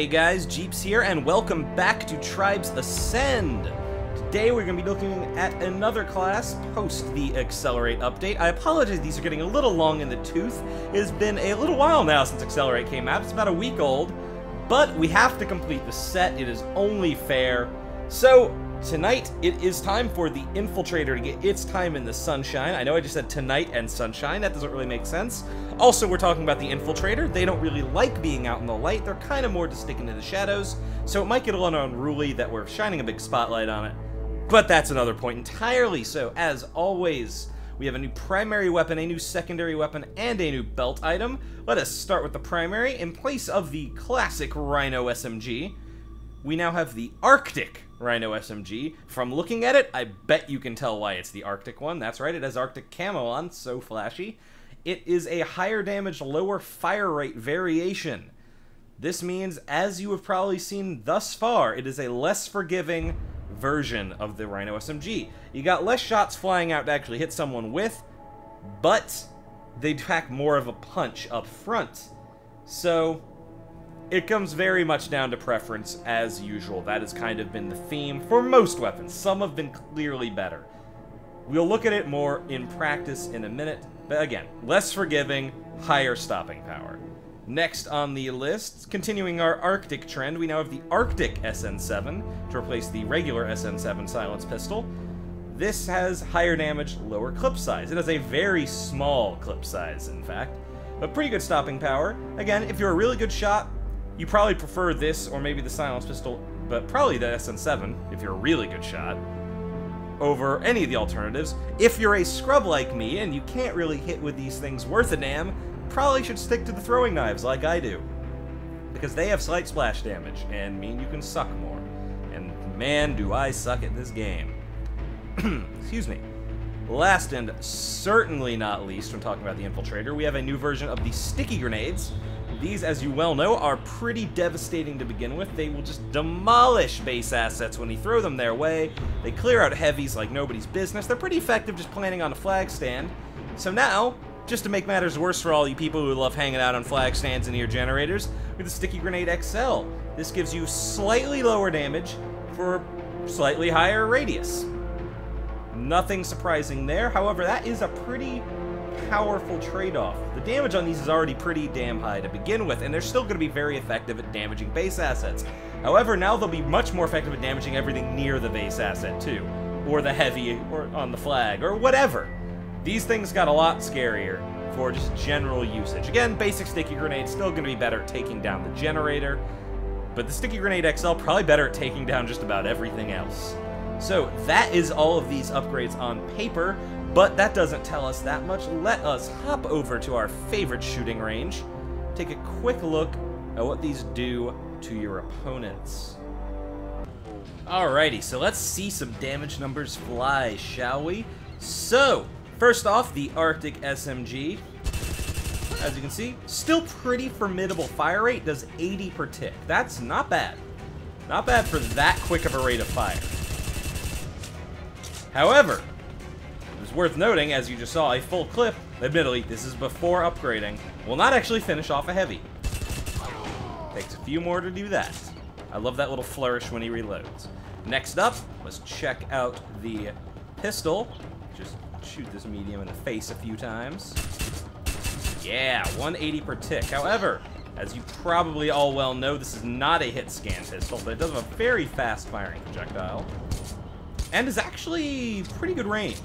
Hey guys, Jeeps here, and welcome back to Tribes Ascend! Today we're going to be looking at another class post the Accelerate update. I apologize, these are getting a little long in the tooth. It has been a little while now since Accelerate came out. It's about a week old, but we have to complete the set. It is only fair. So, tonight it is time for the Infiltrator to get its time in the sunshine. I know I just said tonight and sunshine. That doesn't really make sense. Also, we're talking about the Infiltrator. They don't really like being out in the light. They're kind of more to stick into the shadows, so it might get a little unruly that we're shining a big spotlight on it. But that's another point entirely. So, as always, we have a new primary weapon, a new secondary weapon, and a new belt item. Let us start with the primary. In place of the classic Rhino SMG, we now have the Arctic Rhino SMG. From looking at it, I bet you can tell why it's the Arctic one. That's right, it has Arctic camo on, so flashy. It is a higher damage, lower fire rate variation. This means, as you have probably seen thus far, it is a less forgiving version of the Rhino SMG. You got less shots flying out to actually hit someone with, but they pack more of a punch up front. So it comes very much down to preference, as usual. That has kind of been the theme for most weapons. Some have been clearly better. We'll look at it more in practice in a minute, but again, less forgiving, higher stopping power. Next on the list, continuing our Arctic trend, we now have the Arctic SN-7 to replace the regular SN-7 silenced pistol. This has higher damage, lower clip size. It has a very small clip size, in fact, but pretty good stopping power. Again, if you're a really good shot, you probably prefer this or maybe the silenced pistol, but probably the SN-7 if you're a really good shot, over any of the alternatives. If you're a scrub like me and you can't really hit with these things worth a damn, probably should stick to the throwing knives like I do, because they have slight splash damage and mean you can suck more. And man, do I suck at this game. Excuse me. Last and certainly not least, when talking about the Infiltrator, we have a new version of the Sticky Grenades. These, as you well know, are pretty devastating to begin with. They will just demolish base assets when you throw them their way. They clear out heavies like nobody's business. They're pretty effective just planting on a flag stand. So now, just to make matters worse for all you people who love hanging out on flag stands and near generators, with the Sticky Grenade XL. This gives you slightly lower damage for slightly higher radius. Nothing surprising there. However, that is a pretty powerful trade-off. The damage on these is already pretty damn high to begin with, and they're still going to be very effective at damaging base assets. However, now they'll be much more effective at damaging everything near the base asset too, or the heavy, or on the flag, or whatever. These things got a lot scarier for just general usage. Again, basic Sticky Grenade still going to be better at taking down the generator, but the Sticky Grenade XL probably better at taking down just about everything else. So that is all of these upgrades on paper, but that doesn't tell us that much. Let us hop over to our favorite shooting range, take a quick look at what these do to your opponents. Alrighty, so let's see some damage numbers fly, shall we? So, first off, the Arctic SMG, as you can see, still pretty formidable fire rate, does 80 per tick. That's not bad. Not bad for that quick of a rate of fire. However, it's worth noting, as you just saw, a full clip, admittedly, this is before upgrading, will not actually finish off a heavy. Takes a few more to do that. I love that little flourish when he reloads. Next up, let's check out the pistol. Just shoot this medium in the face a few times. Yeah, 180 per tick. However, as you probably all well know, this is not a hit scan pistol, but it does have a very fast firing projectile, and is actually pretty good range.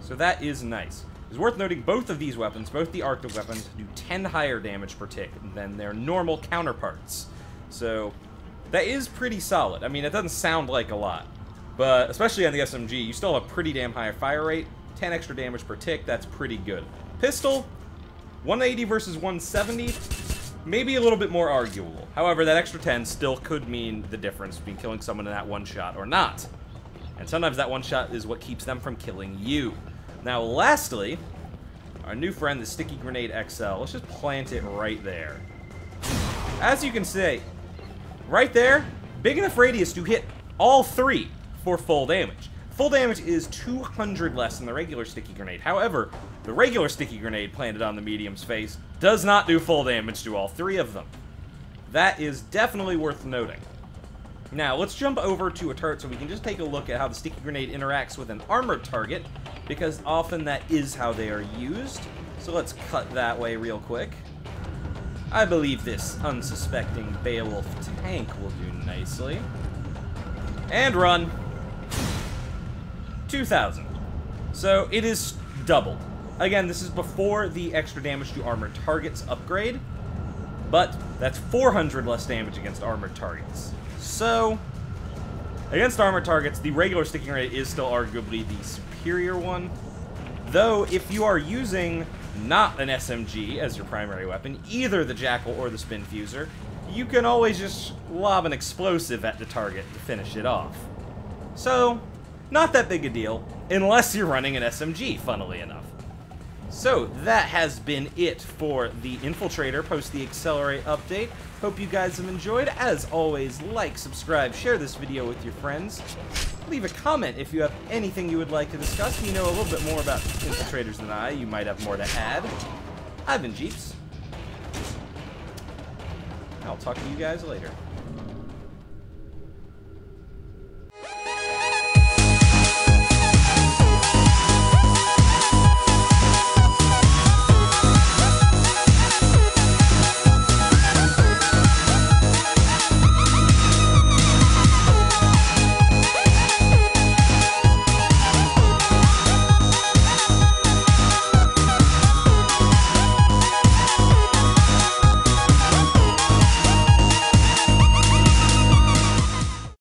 So that is nice. It's worth noting both of these weapons, both the Arctic weapons, do 10 higher damage per tick than their normal counterparts. So that is pretty solid. I mean, it doesn't sound like a lot, but especially on the SMG, you still have a pretty damn high fire rate. 10 extra damage per tick, that's pretty good. Pistol, 180 versus 170, maybe a little bit more arguable. However, that extra 10 still could mean the difference between killing someone in that one shot or not. And sometimes that one shot is what keeps them from killing you. Now, lastly, our new friend, the Sticky Grenade XL. Let's just plant it right there. As you can see, right there, big enough radius to hit all three for full damage. Full damage is 200 less than the regular Sticky Grenade. However, the regular Sticky Grenade planted on the medium's face does not do full damage to all three of them. That is definitely worth noting. Now, let's jump over to a turret so we can just take a look at how the Sticky Grenade interacts with an armored target, because often that is how they are used. So let's cut that way real quick. I believe this unsuspecting Beowulf tank will do nicely. And run. 2,000. So it is doubled. Again, this is before the extra damage to armored targets upgrade, but that's 400 less damage against armored targets. So, against armored targets, the regular Sticky Grenade is still arguably the superior one. Though, if you are using not an SMG as your primary weapon, either the Jackal or the Spin Fuser, you can always just lob an explosive at the target to finish it off. So, not that big a deal, unless you're running an SMG, funnily enough. So, that has been it for the Infiltrator post the Accelerate update. Hope you guys have enjoyed. As always, like, subscribe, share this video with your friends. Leave a comment if you have anything you would like to discuss. If you know a little bit more about Infiltrators than I, you might have more to add. I've been Jeeps. I'll talk to you guys later.